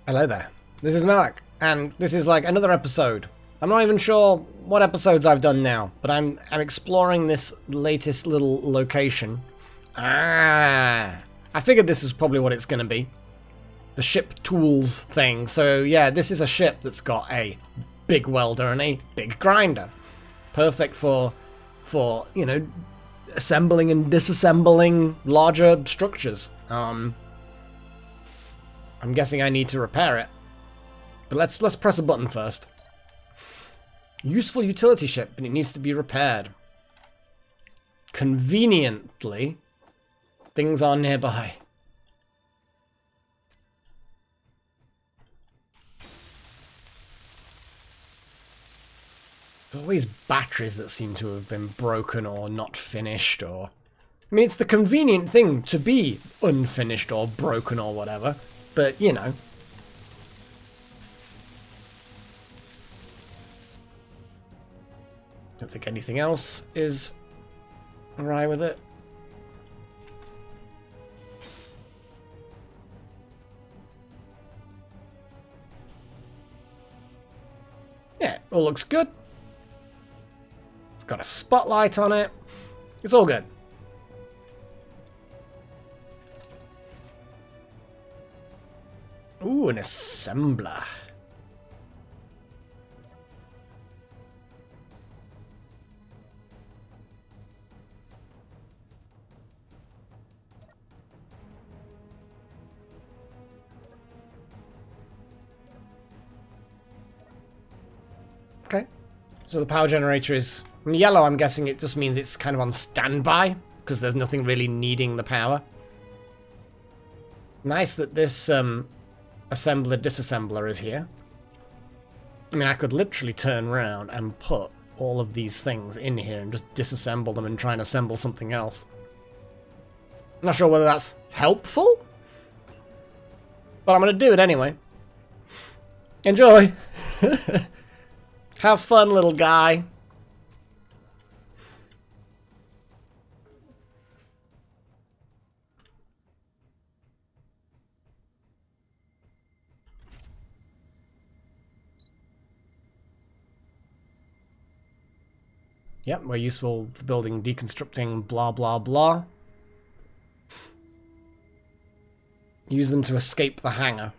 Hello there. This is Mark, and this is like another episode. I'm not even sure what episodes I've done now, but I'm exploring this latest little location. I figured this is probably what it's going to be. The ship tools thing. So yeah, this is a ship that's got a big welder and a big grinder. Perfect for you know, assembling and disassembling larger structures. I'm guessing I need to repair it. But let's press a button first. Useful utility ship, but it needs to be repaired. Conveniently, things are nearby. There's always batteries that seem to have been broken or not finished, or... I mean, it's the convenient thing to be unfinished or broken or whatever, but, you know. Don't think anything else is awry with it. Yeah, all looks good. It's got a spotlight on it. It's all good. Ooh, an assembler. Okay. So the power generator is in yellow. I'm guessing it just means it's kind of on standby because there's nothing really needing the power. Nice that this assembler disassembler is here. I mean, I could literally turn around and put all of these things in here and just disassemble them and try and assemble something else. I'm not sure whether that's helpful, but I'm going to do it anyway. Enjoy! Have fun, little guy. Yep, we're useful for building, deconstructing, blah, blah, blah. Use them to escape the hangar.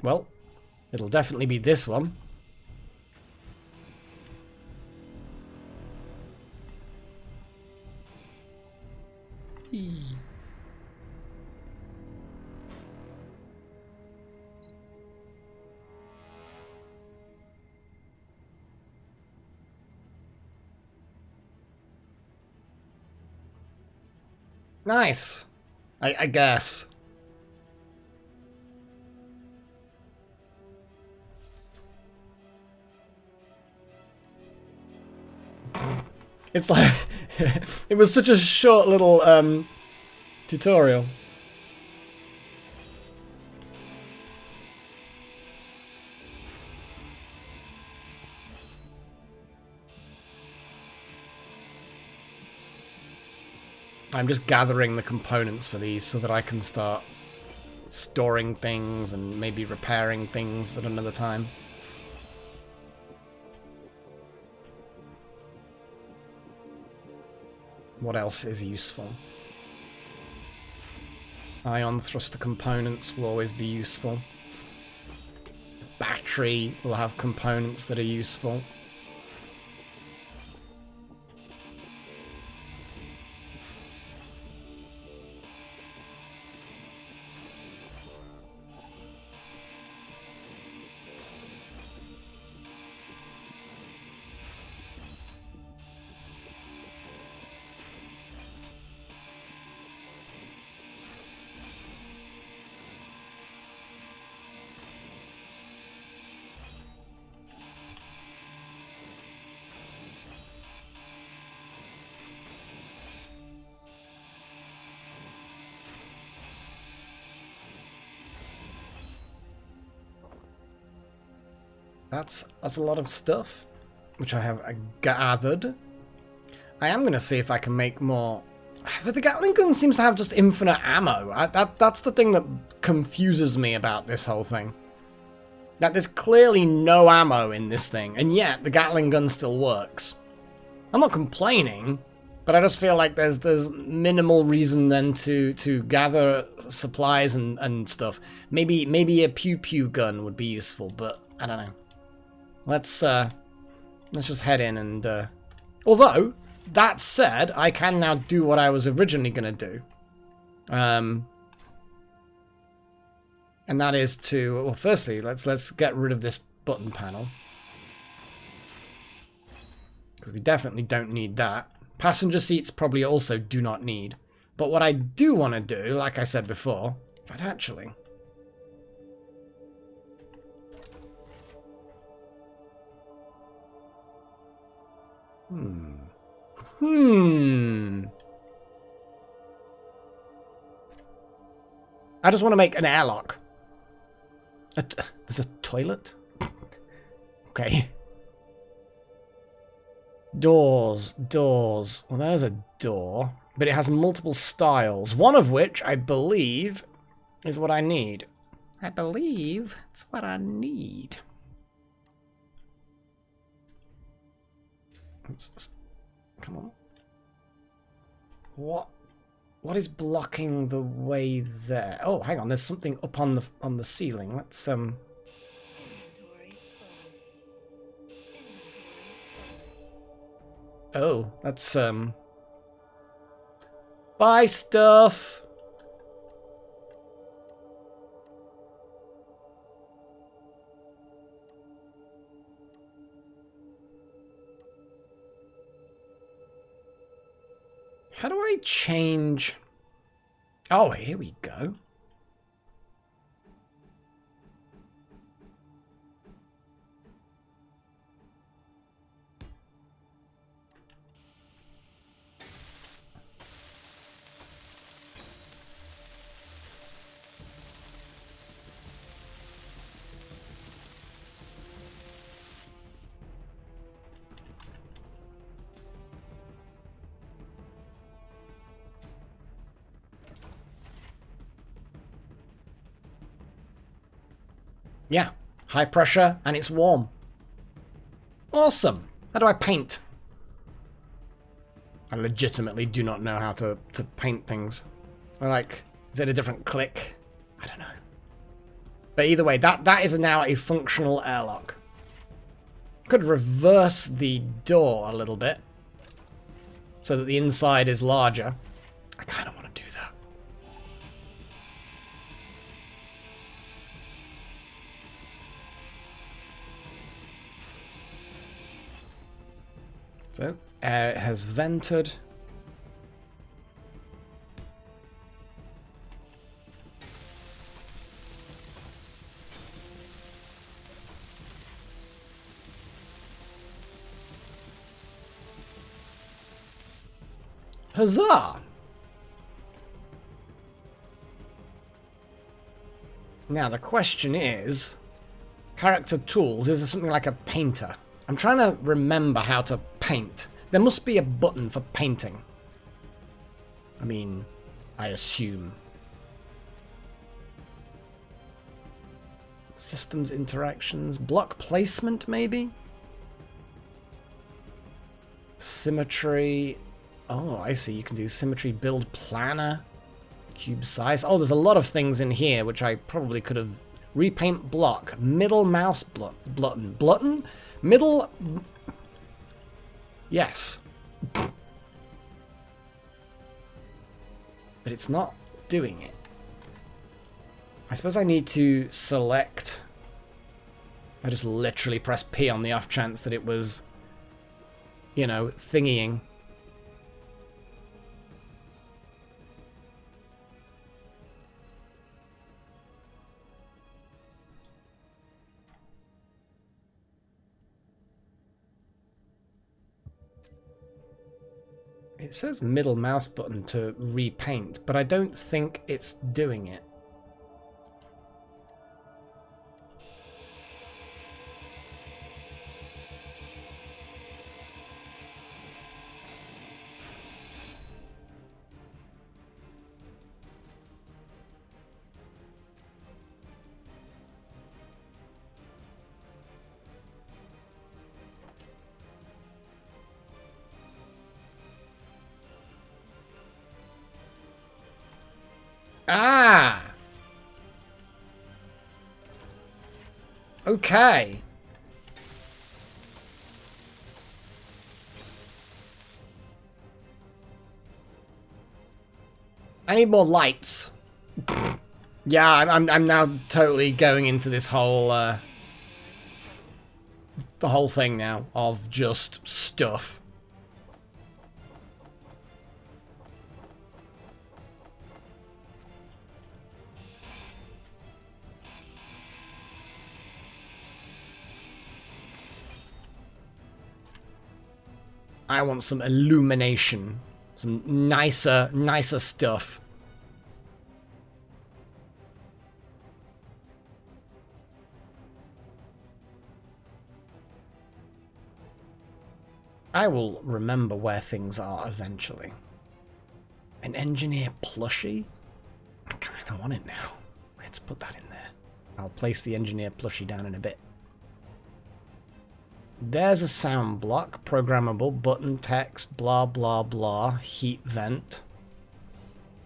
Well, it'll definitely be this one. Nice. I guess. It's like... it was such a short little tutorial. I'm just gathering the components for these so that I can start storing things and maybe repairing things at another time. What else is useful? Ion thruster components will always be useful. The battery will have components that are useful. That's a lot of stuff, which I have gathered. I am going to see if I can make more But the Gatling gun seems to have just infinite ammo. That's the thing that confuses me about this whole thing. That there's clearly no ammo in this thing, and yet the Gatling gun still works. I'm not complaining, but I just feel like there's minimal reason then to gather supplies and stuff. Maybe a pew gun would be useful, but I don't know. Let's just head in and although that said, I can now do what I was originally gonna do. And that is to, well, firstly, let's get rid of this button panel. Because we definitely don't need that. Passenger seats probably also do not need. But what I do want to do, like I said before, in fact, actually... I just want to make an airlock. There's a toilet? Okay. Doors. Well, there's a door, but it has multiple styles, one of which I believe is what I need. I believe it's what I need. Come on. What is blocking the way there? Oh, hang on. There's something up on the ceiling. Let's Oh, that's buy stuff. How do I change? Oh, here we go. Yeah, high pressure and it's warm. Awesome. How do I paint? I legitimately do not know how to paint things. Like, is it a different click? I don't know. But either way, that is now a functional airlock. Could reverse the door a little bit so that the inside is larger. I kind of want to do that. So, air has vented. Huzzah! Now the question is, character tools, is there something like a painter? I'm trying to remember how to paint. There must be a button for painting. I mean, I assume. Systems interactions, block placement maybe? Symmetry. Oh, I see. You can do symmetry, build planner, cube size. Oh, there's a lot of things in here which I probably could have. Repaint block, middle mouse button, middle. Yes. But it's not doing it. I suppose I need to select. I just literally pressed P on the off chance that it was, you know, thingying. It says middle mouse button to repaint, but I don't think it's doing it. Ah! Okay. I need more lights. Yeah, I'm now totally going into this whole the whole thing now of just stuff. I want some illumination, some nicer stuff. I will remember where things are eventually. An engineer plushie? I kind of want it now. Let's put that in there. I'll place the engineer plushie down in a bit. There's a sound block, programmable, button, text, blah blah blah, heat vent.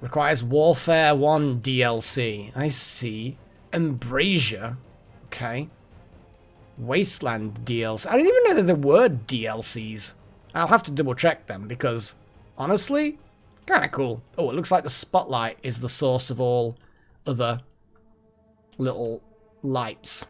Requires Warfare 1 DLC. I see. Embrasure. Okay. Wasteland DLC. I didn't even know that there were DLCs. I'll have to double check them because, honestly, kind of cool. Oh, it looks like the spotlight is the source of all other little lights.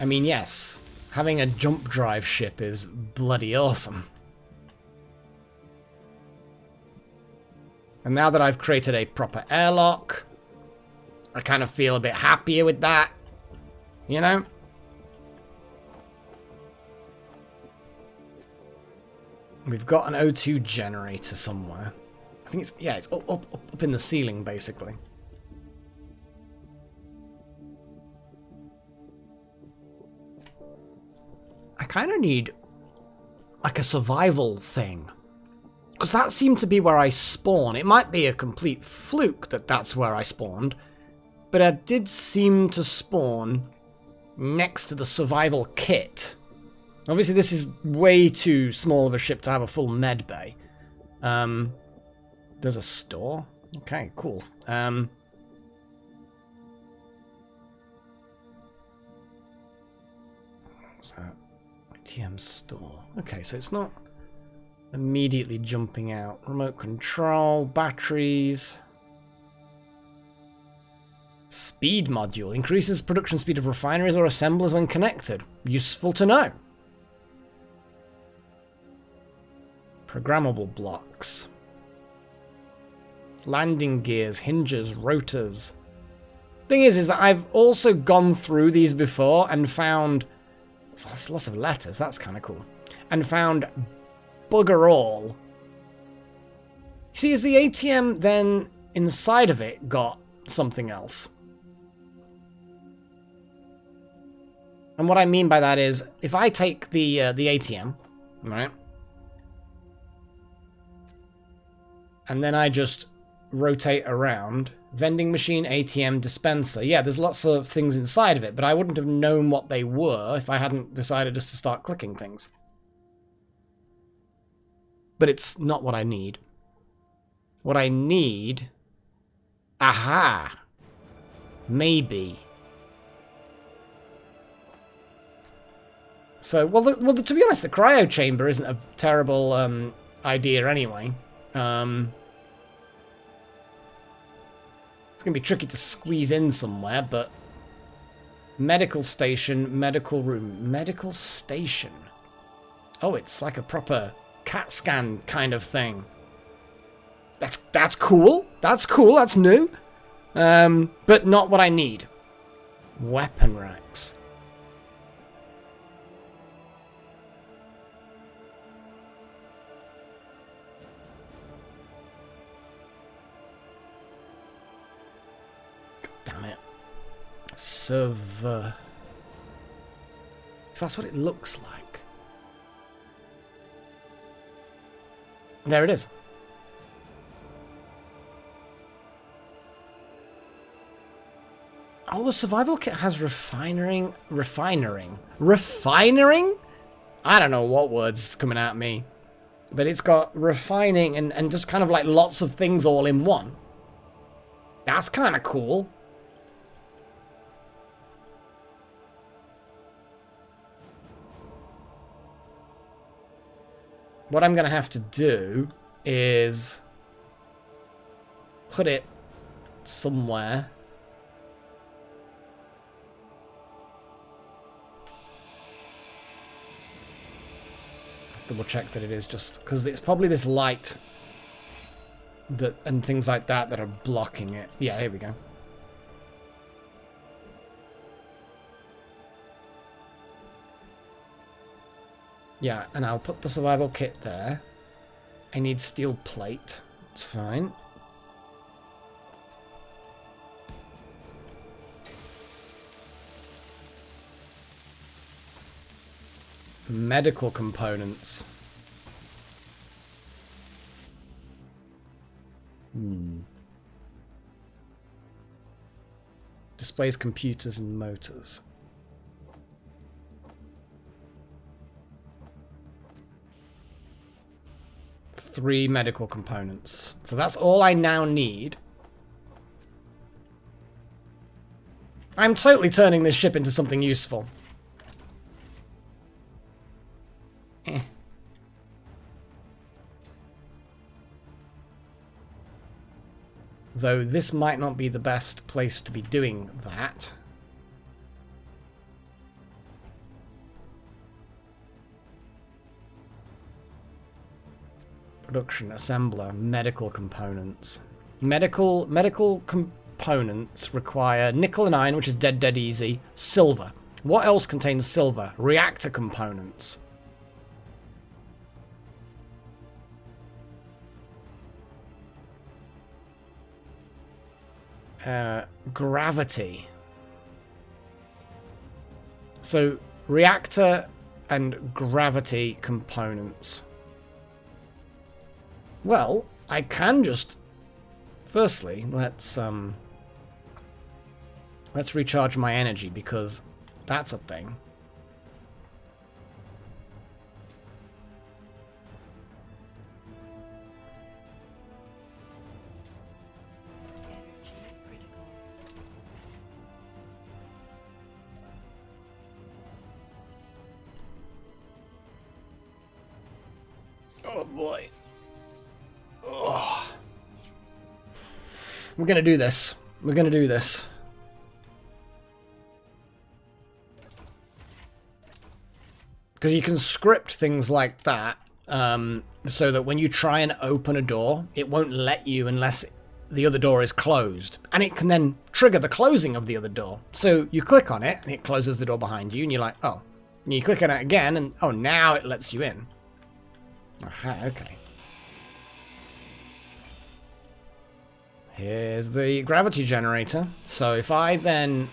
I mean, yes, having a jump drive ship is bloody awesome. And now that I've created a proper airlock, I kind of feel a bit happier with that, you know? We've got an O2 generator somewhere. I think it's, yeah, it's up in the ceiling, basically. I kind of need, like, a survival thing. Because that seemed to be where I spawn. It might be a complete fluke that that's where I spawned. But I did seem to spawn next to the survival kit. Obviously, this is way too small of a ship to have a full med bay. There's a store? Okay, cool. What's that? TM store. Okay, so it's not immediately jumping out. Remote control, batteries. Speed module. Increases production speed of refineries or assemblers when connected. Useful to know. Programmable blocks. Landing gears, hinges, rotors. Thing is that I've also gone through these before and found... lots of letters, that's kind of cool. And found bugger all. See, is the ATM then inside of it got something else? And what I mean by that is, if I take the ATM, right? And then I just rotate around, vending machine, ATM, dispenser. Yeah, there's lots of things inside of it, but I wouldn't have known what they were if I hadn't decided just to start clicking things. But it's not what I need. What I need... Aha! Maybe. So, well, to be honest, the cryo chamber isn't a terrible idea anyway. It's going to be tricky to squeeze in somewhere, but... Medical station, medical room. Medical station. Oh, it's like a proper CAT scan kind of thing. That's cool. That's cool. That's new. But not what I need. Weapon racks. God damn it. So that's what it looks like. There it is. Oh, the survival kit has refining? Refining? I don't know what word's coming at me. But it's got refining and just kind of like lots of things all in one. That's kind of cool. What I'm going to have to do is put it somewhere. Let's double check that it is just because it's probably this light that and things like that that are blocking it. Yeah, here we go. Yeah, and I'll put the survival kit there. I need steel plate. It's fine. Medical components. Displays computers and motors. Three medical components. So that's all I now need. I'm totally turning this ship into something useful. Though this might not be the best place to be doing that. Production, assembler, medical components. Medical components require nickel and iron, which is dead easy. Silver. What else contains silver? Reactor components. Gravity. So, reactor and gravity components. Well, I can just... Firstly, let's recharge my energy, because that's a thing. Oh boy. Oh. We're gonna do this. We're gonna do this. Because you can script things like that, so that when you try and open a door, it won't let you unless the other door is closed. And it can then trigger the closing of the other door. So you click on it, and it closes the door behind you, and you're like, oh. And you click on it again, and oh, now it lets you in. Aha, okay. Here's the gravity generator. So if I then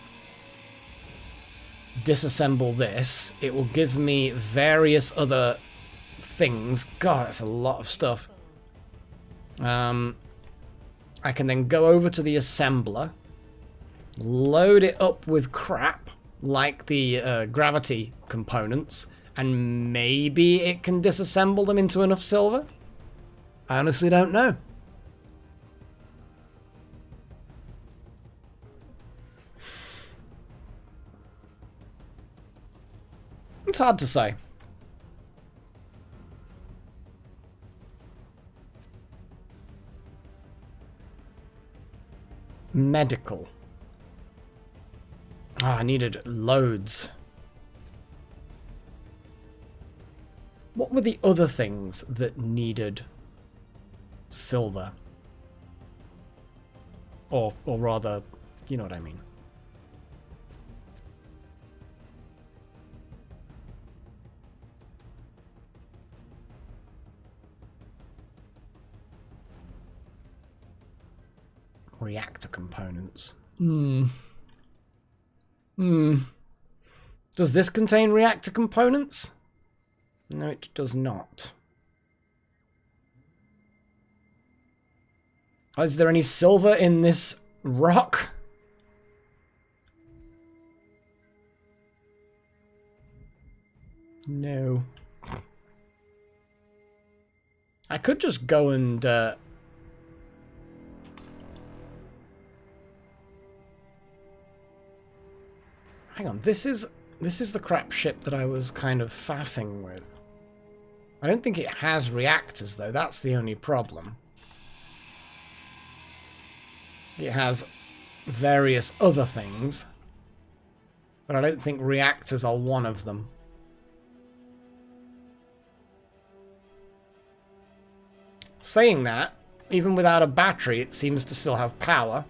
disassemble this, it will give me various other things. God, that's a lot of stuff. I can then go over to the assembler, load it up with crap, like the gravity components, and maybe it can disassemble them into enough silver? I honestly don't know. It's hard to say. Medical. Ah, I needed loads. What were the other things that needed silver? Or rather, you know what I mean. Reactor components. Does this contain reactor components? No, it does not. Oh, is there any silver in this rock? No. I could just go and hang on, this is the crap ship that I was kind of faffing with. I don't think it has reactors though, that's the only problem. It has various other things, but I don't think reactors are one of them. Saying that, even without a battery, it seems to still have power.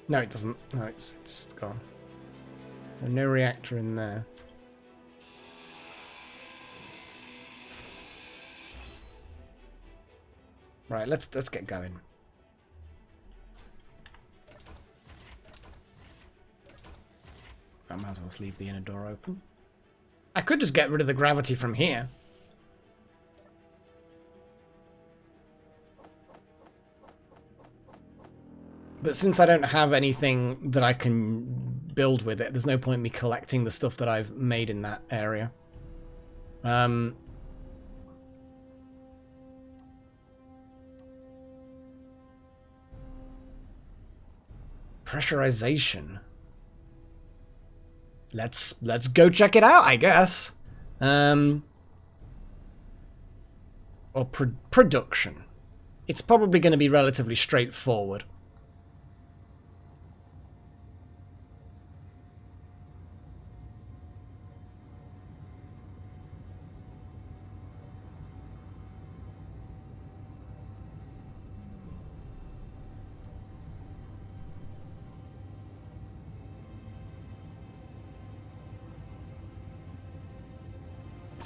No, it doesn't. No, it's gone. So no reactor in there. Right, let's get going. I might as well leave the inner door open. I could just get rid of the gravity from here. But since I don't have anything that I can build with it, there's no point in me collecting the stuff that I've made in that area. Pressurization. Let's go check it out, I guess. Or production. It's probably going to be relatively straightforward.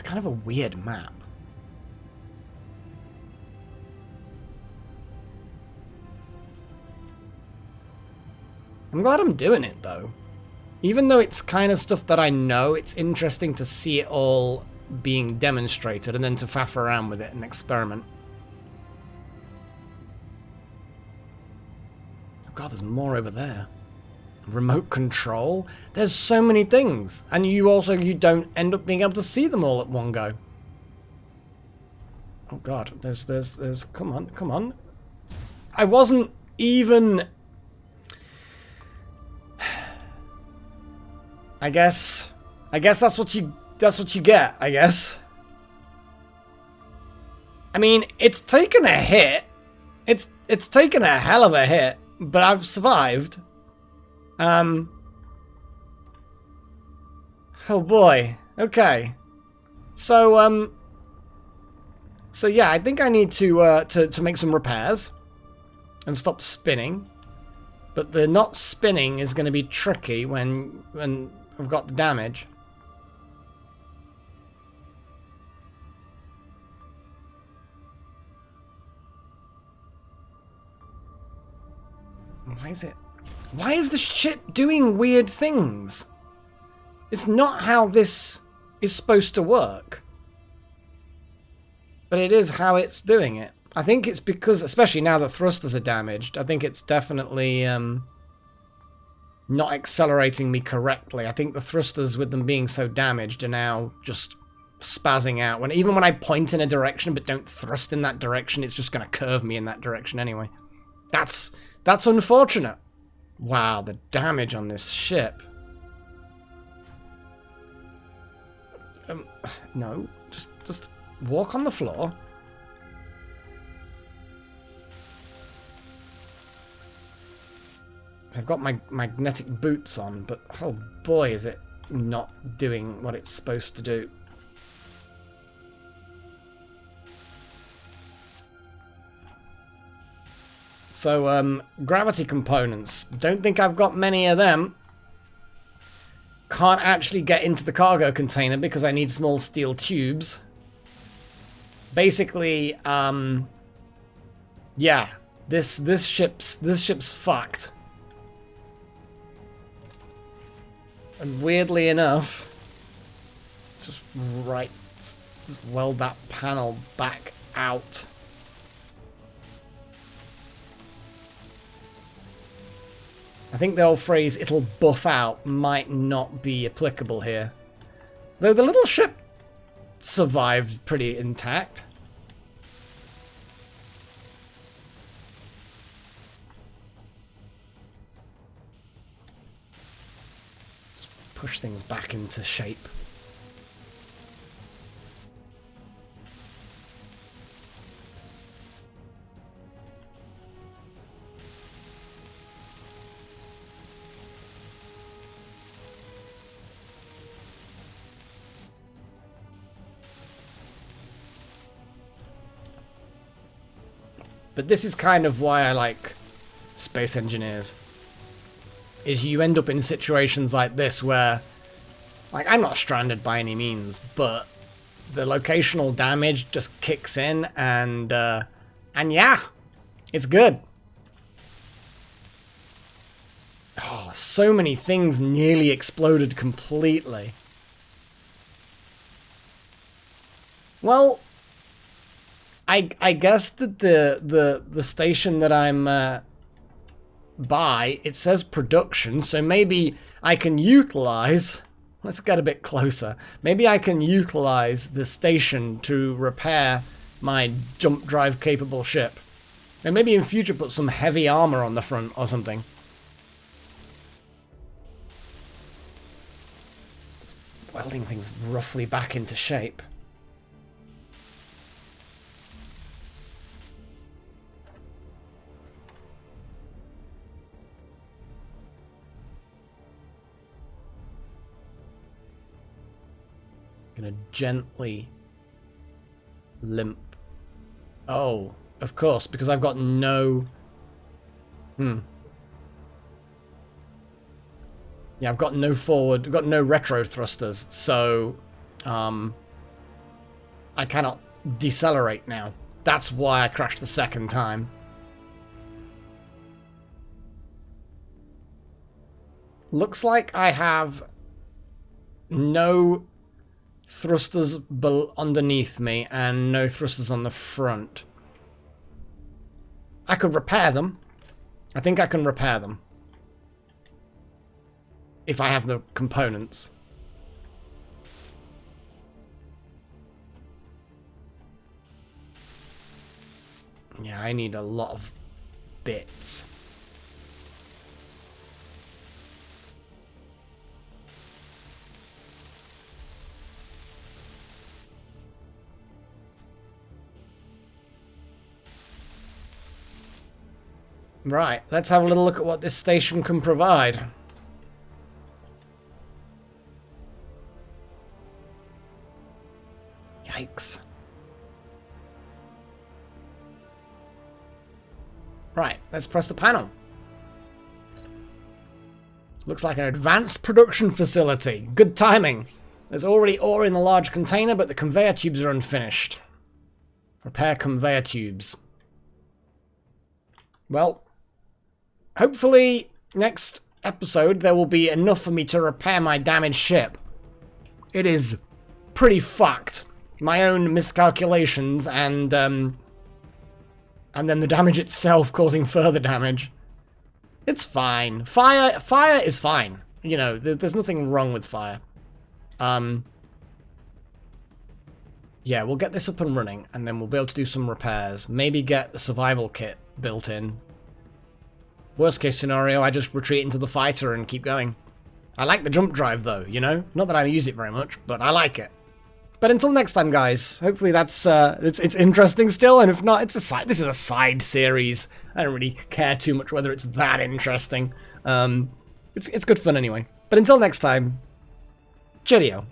Kind of a weird map. I'm glad I'm doing it though. Even though it's kind of stuff that I know, it's interesting to see it all being demonstrated and then to faff around with it and experiment. Oh god, there's more over there. Remote control. There's so many things, and you don't end up being able to see them all at one go. Oh god, there's come on. I wasn't even. I guess that's what you get, I guess. I mean, it's taken a hit. It's taken a hell of a hit, but I've survived. Oh boy. Okay. So yeah, I think I need to make some repairs and stop spinning. But the not spinning is going to be tricky when I've got the damage. Why is this shit doing weird things? It's not how this is supposed to work. But it is how it's doing it. I think it's because, especially now that thrusters are damaged, I think it's definitely not accelerating me correctly. I think the thrusters, with them being so damaged, are now just spazzing out. Even when I point in a direction but don't thrust in that direction, it's just going to curve me in that direction anyway. That's unfortunate. Wow, the damage on this ship. No, just walk on the floor. I've got my magnetic boots on, but oh boy, is it not doing what it's supposed to do. So, gravity components. Don't think I've got many of them. Can't actually get into the cargo container because I need small steel tubes. Basically, yeah, this ship's fucked. And weirdly enough, just weld that panel back out. I think the old phrase, it'll buff out, might not be applicable here. Though the little ship survived pretty intact. Just push things back into shape. But this is kind of why I like space engineers. Is you end up in situations like this where, like, I'm not stranded by any means, but the locational damage just kicks in and yeah, it's good. Oh, so many things nearly exploded completely. Well, I guess that the station that I'm by, it says production, so maybe I can utilize, let's get a bit closer, maybe I can utilize the station to repair my jump drive capable ship. And maybe in future put some heavy armor on the front or something. Welding things roughly back into shape. Gonna gently limp. Oh, of course, because I've got no... Yeah, I've got no forward, I've got no retro thrusters, so I cannot decelerate now. That's why I crashed the second time. Looks like I have no thrusters underneath me and no thrusters on the front. I could repair them. I think I can repair them. If I have the components. Yeah, I need a lot of bits. Right, let's have a little look at what this station can provide. Yikes. Right, let's press the panel. Looks like an advanced production facility. Good timing. There's already ore in the large container, but the conveyor tubes are unfinished. Repair conveyor tubes. Well, hopefully next episode there will be enough for me to repair my damaged ship. It is pretty fucked. My own miscalculations and then the damage itself causing further damage. It's fine. Fire is fine. You know, there's nothing wrong with fire. Yeah, we'll get this up and running, and then we'll be able to do some repairs. Maybe get the survival kit built in. Worst case scenario, I just retreat into the fighter and keep going. I like the jump drive though, you know? Not that I use it very much, but I like it. But until next time, guys, hopefully that's it's interesting still, and if not, this is a side series. I don't really care too much whether it's that interesting. It's good fun anyway. But until next time, cheerio.